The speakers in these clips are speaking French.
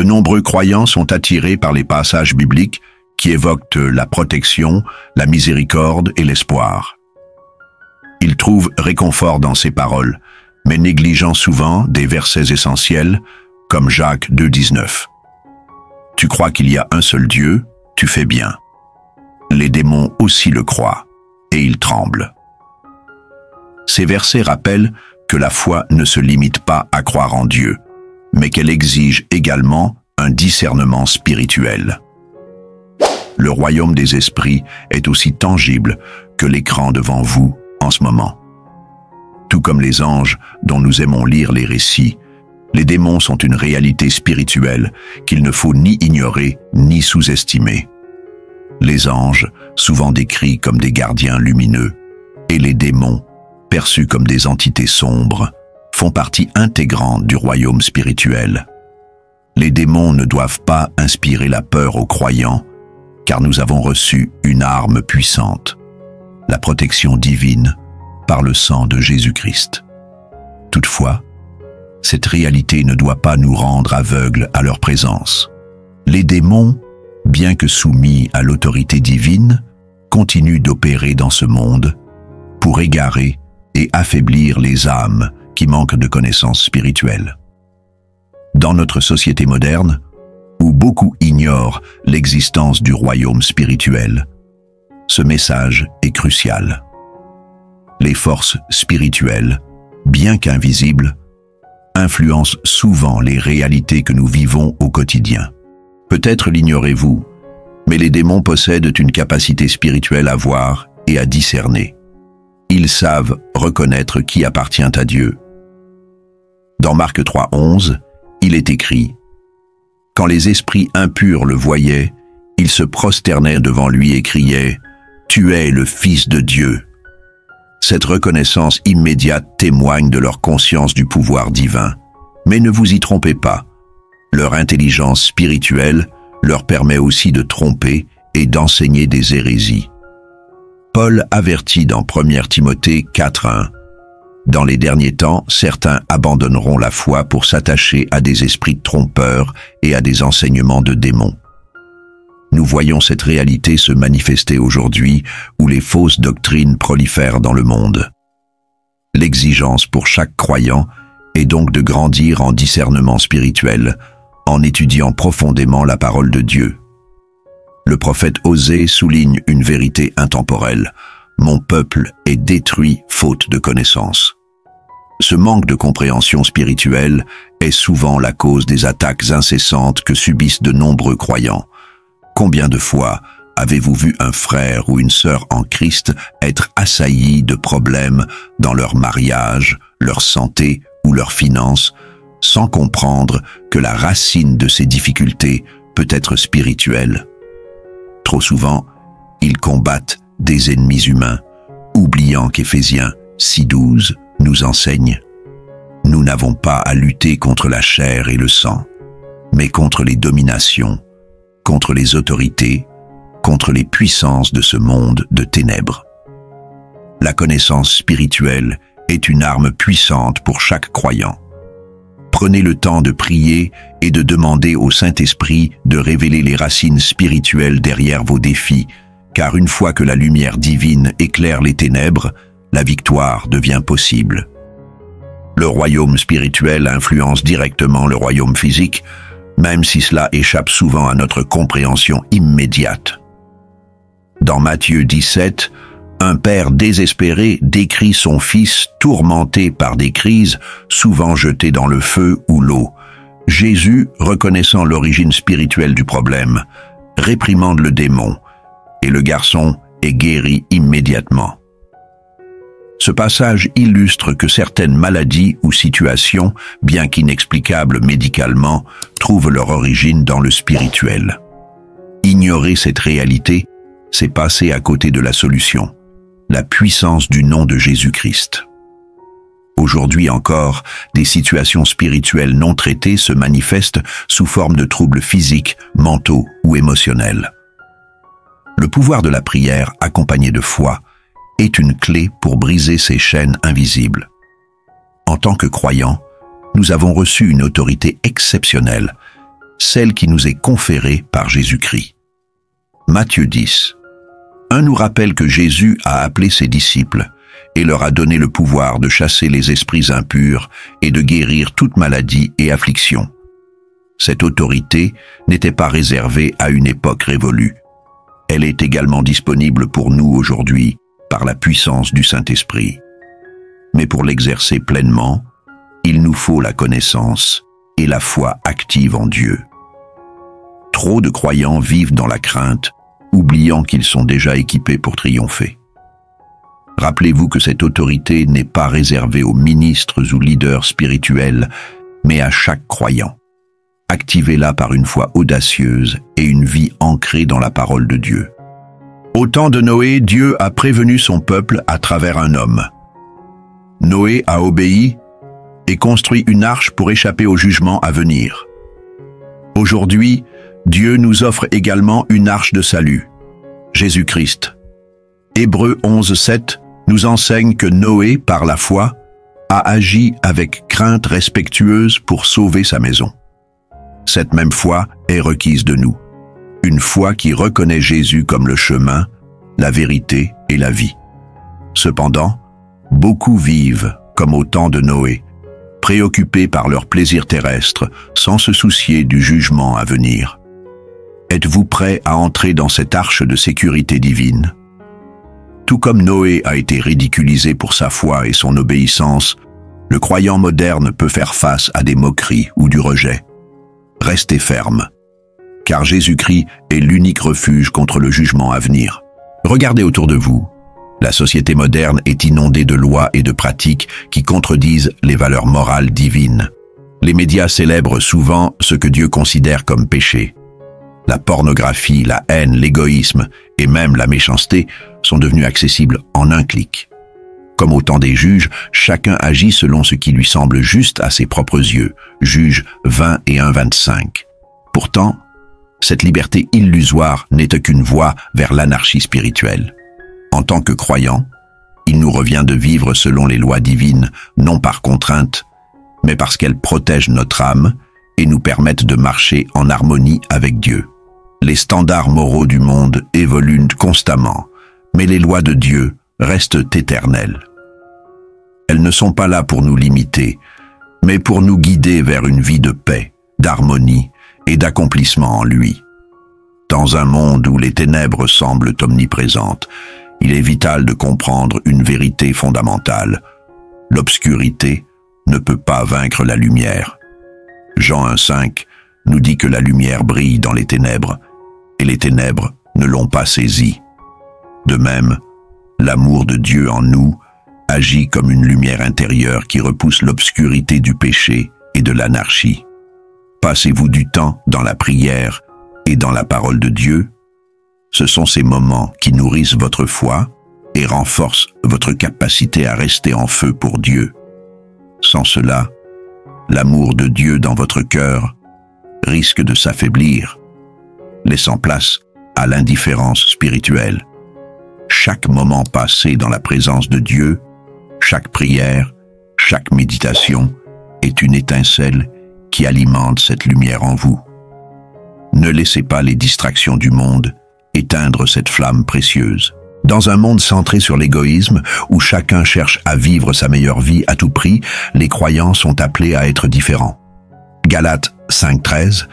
nombreux croyants sont attirés par les passages bibliques qui évoquent la protection, la miséricorde et l'espoir. Ils trouvent réconfort dans ces paroles, mais négligeant souvent des versets essentiels, comme Jacques 2,19. Tu crois qu'il y a un seul Dieu, tu fais bien. Les démons aussi le croient, et ils tremblent. Ces versets rappellent que la foi ne se limite pas à croire en Dieu, mais qu'elle exige également un discernement spirituel. Le royaume des esprits est aussi tangible que l'écran devant vous en ce moment. Tout comme les anges dont nous aimons lire les récits, les démons sont une réalité spirituelle qu'il ne faut ni ignorer ni sous-estimer. Les anges, souvent décrits comme des gardiens lumineux, et les démons, perçus comme des entités sombres, font partie intégrante du royaume spirituel. Les démons ne doivent pas inspirer la peur aux croyants, car nous avons reçu une arme puissante, la protection divine par le sang de Jésus-Christ. Toutefois, cette réalité ne doit pas nous rendre aveugles à leur présence. Les démons, bien que soumis à l'autorité divine, continuent d'opérer dans ce monde pour égarer et affaiblir les âmes qui manquent de connaissances spirituelles. Dans notre société moderne, où beaucoup ignorent l'existence du royaume spirituel, ce message est crucial. Les forces spirituelles, bien qu'invisibles, influencent souvent les réalités que nous vivons au quotidien. Peut-être l'ignorez-vous, mais les démons possèdent une capacité spirituelle à voir et à discerner. Ils savent reconnaître qui appartient à Dieu. Dans Marc 3,11, il est écrit « Quand les esprits impurs le voyaient, ils se prosternèrent devant lui et criaient « Tu es le Fils de Dieu ». Cette reconnaissance immédiate témoigne de leur conscience du pouvoir divin. Mais ne vous y trompez pas. Leur intelligence spirituelle leur permet aussi de tromper et d'enseigner des hérésies. Paul avertit dans 1 Timothée 4,1 « Dans les derniers temps, certains abandonneront la foi pour s'attacher à des esprits trompeurs et à des enseignements de démons. » Nous voyons cette réalité se manifester aujourd'hui où les fausses doctrines prolifèrent dans le monde. L'exigence pour chaque croyant est donc de grandir en discernement spirituel, en étudiant profondément la parole de Dieu. Le prophète Osée souligne une vérité intemporelle. « Mon peuple est détruit faute de connaissance ». Ce manque de compréhension spirituelle est souvent la cause des attaques incessantes que subissent de nombreux croyants. Combien de fois avez-vous vu un frère ou une sœur en Christ être assailli de problèmes dans leur mariage, leur santé ou leurs finances, sans comprendre que la racine de ces difficultés peut être spirituelle? Trop souvent, ils combattent des ennemis humains, oubliant qu'Éphésiens 6,12 nous enseigne « Nous n'avons pas à lutter contre la chair et le sang, mais contre les dominations, contre les autorités, contre les puissances de ce monde de ténèbres. » La connaissance spirituelle est une arme puissante pour chaque croyant. Prenez le temps de prier et de demander au Saint-Esprit de révéler les racines spirituelles derrière vos défis, car une fois que la lumière divine éclaire les ténèbres, la victoire devient possible. Le royaume spirituel influence directement le royaume physique, même si cela échappe souvent à notre compréhension immédiate. Dans Matthieu 17, un père désespéré décrit son fils tourmenté par des crises, souvent jeté dans le feu ou l'eau. Jésus, reconnaissant l'origine spirituelle du problème, réprimande le démon, et le garçon est guéri immédiatement. Ce passage illustre que certaines maladies ou situations, bien qu'inexplicables médicalement, trouvent leur origine dans le spirituel. Ignorer cette réalité, c'est passer à côté de la solution, la puissance du nom de Jésus-Christ. Aujourd'hui encore, des situations spirituelles non traitées se manifestent sous forme de troubles physiques, mentaux ou émotionnels. Le pouvoir de la prière, accompagné de foi, est une clé pour briser ces chaînes invisibles. En tant que croyants, nous avons reçu une autorité exceptionnelle, celle qui nous est conférée par Jésus-Christ. Matthieu 10. 1 nous rappelle que Jésus a appelé ses disciples et leur a donné le pouvoir de chasser les esprits impurs et de guérir toute maladie et affliction. Cette autorité n'était pas réservée à une époque révolue. Elle est également disponible pour nous aujourd'hui par la puissance du Saint-Esprit. Mais pour l'exercer pleinement, il nous faut la connaissance et la foi active en Dieu. Trop de croyants vivent dans la crainte, oubliant qu'ils sont déjà équipés pour triompher. Rappelez-vous que cette autorité n'est pas réservée aux ministres ou leaders spirituels, mais à chaque croyant. Activez-la par une foi audacieuse et une vie ancrée dans la parole de Dieu. Au temps de Noé, Dieu a prévenu son peuple à travers un homme. Noé a obéi et construit une arche pour échapper au jugement à venir. Aujourd'hui, Dieu nous offre également une arche de salut, Jésus-Christ. Hébreux 11:7 nous enseigne que Noé, par la foi, a agi avec crainte respectueuse pour sauver sa maison. Cette même foi est requise de nous, une foi qui reconnaît Jésus comme le chemin, la vérité et la vie. Cependant, beaucoup vivent comme au temps de Noé, préoccupés par leurs plaisirs terrestres, sans se soucier du jugement à venir. Êtes-vous prêt à entrer dans cette arche de sécurité divine? Tout comme Noé a été ridiculisé pour sa foi et son obéissance, le croyant moderne peut faire face à des moqueries ou du rejet. Restez ferme, car Jésus-Christ est l'unique refuge contre le jugement à venir. Regardez autour de vous. La société moderne est inondée de lois et de pratiques qui contredisent les valeurs morales divines. Les médias célèbrent souvent ce que Dieu considère comme péché. La pornographie, la haine, l'égoïsme et même la méchanceté sont devenus accessibles en un clic. Comme au temps des juges, chacun agit selon ce qui lui semble juste à ses propres yeux. Juge 20 et 1:25. Pourtant, cette liberté illusoire n'est qu'une voie vers l'anarchie spirituelle. En tant que croyants, il nous revient de vivre selon les lois divines, non par contrainte, mais parce qu'elles protègent notre âme et nous permettent de marcher en harmonie avec Dieu. Les standards moraux du monde évoluent constamment, mais les lois de Dieu restent éternelles. Elles ne sont pas là pour nous limiter, mais pour nous guider vers une vie de paix, d'harmonie et d'accomplissement en lui. Dans un monde où les ténèbres semblent omniprésentes, il est vital de comprendre une vérité fondamentale. L'obscurité ne peut pas vaincre la lumière. Jean 1:5 nous dit que la lumière brille dans les ténèbres, et les ténèbres ne l'ont pas saisie. De même, l'amour de Dieu en nous agit comme une lumière intérieure qui repousse l'obscurité du péché et de l'anarchie. Passez-vous du temps dans la prière et dans la parole de Dieu? Ce sont ces moments qui nourrissent votre foi et renforcent votre capacité à rester en feu pour Dieu. Sans cela, l'amour de Dieu dans votre cœur risque de s'affaiblir, laissant place à l'indifférence spirituelle. Chaque moment passé dans la présence de Dieu, chaque prière, chaque méditation est une étincelle qui alimente cette lumière en vous. Ne laissez pas les distractions du monde éteindre cette flamme précieuse. Dans un monde centré sur l'égoïsme, où chacun cherche à vivre sa meilleure vie à tout prix, les croyants sont appelés à être différents. Galates 5:13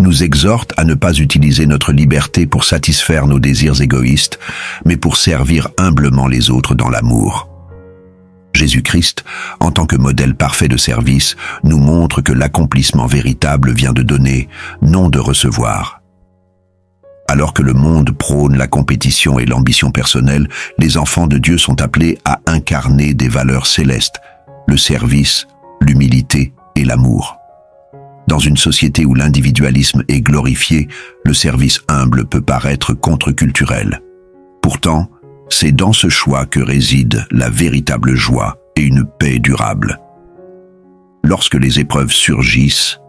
nous exhorte à ne pas utiliser notre liberté pour satisfaire nos désirs égoïstes, mais pour servir humblement les autres dans l'amour. Jésus-Christ, en tant que modèle parfait de service, nous montre que l'accomplissement véritable vient de donner, non de recevoir. Alors que le monde prône la compétition et l'ambition personnelle, les enfants de Dieu sont appelés à incarner des valeurs célestes, le service, l'humilité et l'amour. Dans une société où l'individualisme est glorifié, le service humble peut paraître contre-culturel. Pourtant, c'est dans ce choix que réside la véritable joie et une paix durable. Lorsque les épreuves surgissent,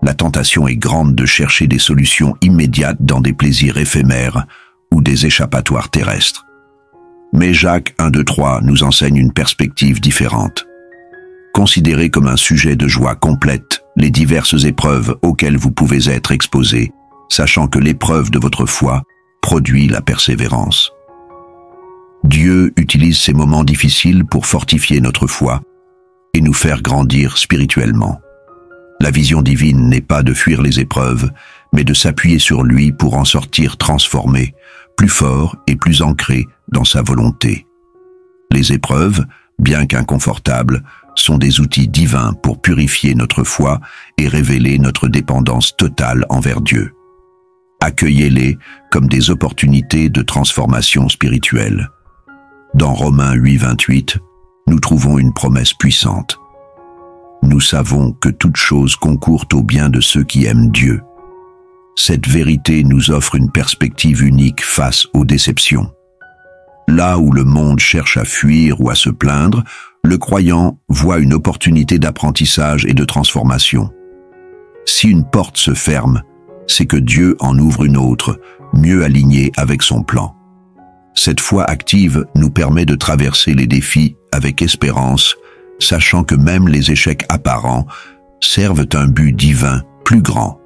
la tentation est grande de chercher des solutions immédiates dans des plaisirs éphémères ou des échappatoires terrestres. Mais Jacques 1:2-3 nous enseigne une perspective différente. Considérez comme un sujet de joie complète les diverses épreuves auxquelles vous pouvez être exposés, sachant que l'épreuve de votre foi produit la persévérance. Dieu utilise ces moments difficiles pour fortifier notre foi et nous faire grandir spirituellement. La vision divine n'est pas de fuir les épreuves, mais de s'appuyer sur lui pour en sortir transformé, plus fort et plus ancré dans sa volonté. Les épreuves, bien qu'inconfortables, sont des outils divins pour purifier notre foi et révéler notre dépendance totale envers Dieu. Accueillez-les comme des opportunités de transformation spirituelle. Dans Romains 8:28, nous trouvons une promesse puissante. Nous savons que toute chose concourt au bien de ceux qui aiment Dieu. Cette vérité nous offre une perspective unique face aux déceptions. Là où le monde cherche à fuir ou à se plaindre, le croyant voit une opportunité d'apprentissage et de transformation. Si une porte se ferme, c'est que Dieu en ouvre une autre, mieux alignée avec son plan. Cette foi active nous permet de traverser les défis avec espérance, sachant que même les échecs apparents servent un but divin plus grand.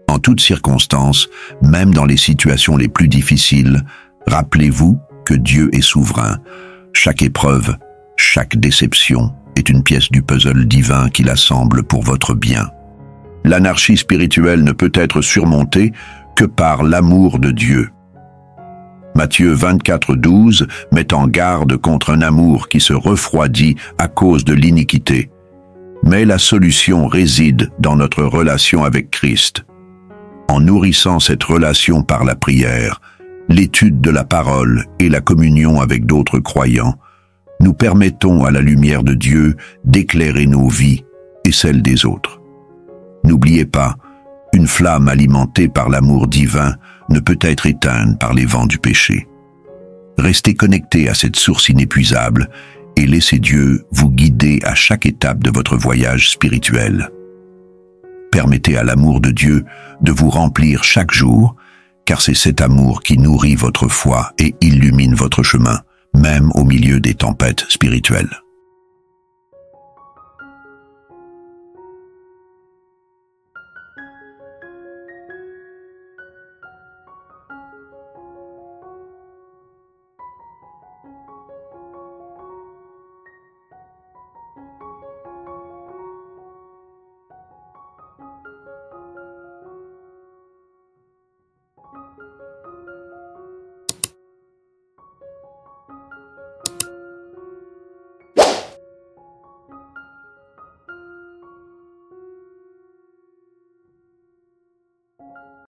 En toutes circonstances, même dans les situations les plus difficiles, rappelez-vous que Dieu est souverain. Chaque épreuve, chaque déception est une pièce du puzzle divin qu'il assemble pour votre bien. L'anarchie spirituelle ne peut être surmontée que par l'amour de Dieu. Matthieu 24:12 met en garde contre un amour qui se refroidit à cause de l'iniquité. Mais la solution réside dans notre relation avec Christ. En nourrissant cette relation par la prière, l'étude de la parole et la communion avec d'autres croyants, nous permettons à la lumière de Dieu d'éclairer nos vies et celles des autres. N'oubliez pas, une flamme alimentée par l'amour divin ne peut être éteinte par les vents du péché. Restez connectés à cette source inépuisable et laissez Dieu vous guider à chaque étape de votre voyage spirituel. Permettez à l'amour de Dieu de vous remplir chaque jour, car c'est cet amour qui nourrit votre foi et illumine votre chemin, même au milieu des tempêtes spirituelles.